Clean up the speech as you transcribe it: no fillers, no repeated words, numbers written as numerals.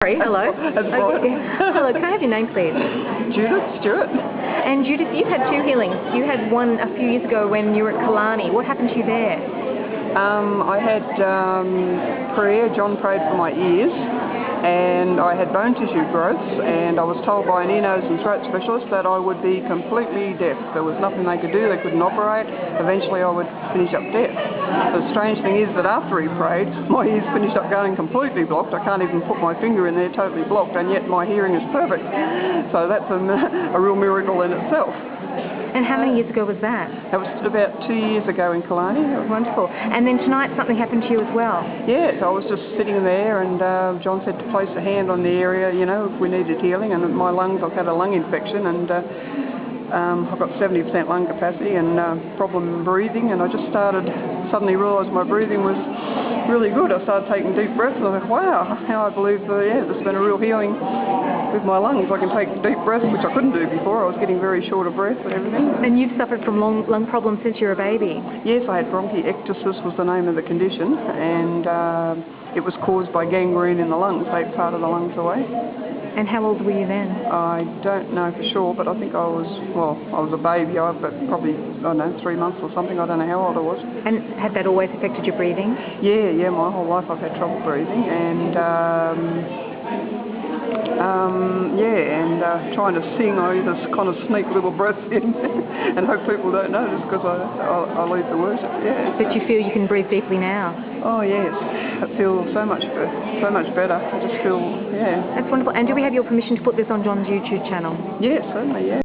Sorry, hello. That's fine. Hello, can I have your name, please? Judith Stewart. And Judith, you've had two healings. You had one a few years ago when you were at Killarney. What happened to you there? I had prayer. John prayed for my ears, and I had bone tissue growths, and I was told by an ear, nose and throat specialist that I would be completely deaf. There was nothing they could do. They couldn't operate. Eventually I would finish up deaf. The strange thing is that after he prayed, my ears finished up going completely blocked. I can't even put my finger in there, totally blocked, and yet my hearing is perfect. So that's a real miracle in itself. And how many years ago was that? That was about 2 years ago in Killarney. Wonderful. And then tonight something happened to you as well? Yes, I was just sitting there and John said to place a hand on the area, you know, if we needed healing. And my lungs, I've had a lung infection and I've got 70% lung capacity and problem breathing. And I just suddenly realised my breathing was really good. I started taking deep breaths and I thought, wow, how I believe, there's been a real healing with my lungs. I can take deep breaths, which I couldn't do before. I was getting very short of breath and everything. And you've suffered from lung problems since you were a baby? Yes, I had bronchiectasis was the name of the condition, and it was caused by gangrene in the lungs. They ate part of the lungs away. And how old were you then? I don't know for sure, but I think I was a baby, but probably, I don't know, 3 months or something. I don't know how old I was. And had that always affected your breathing? Yeah, my whole life I've had trouble breathing, and trying to sing, I just kind of sneak little breaths in and hope people don't notice because I lead the worship. Yeah. But you feel you can breathe deeply now? Oh yes, I feel so much better. I just feel, yeah. That's wonderful. And do we have your permission to put this on John's YouTube channel? Yes, certainly, yeah.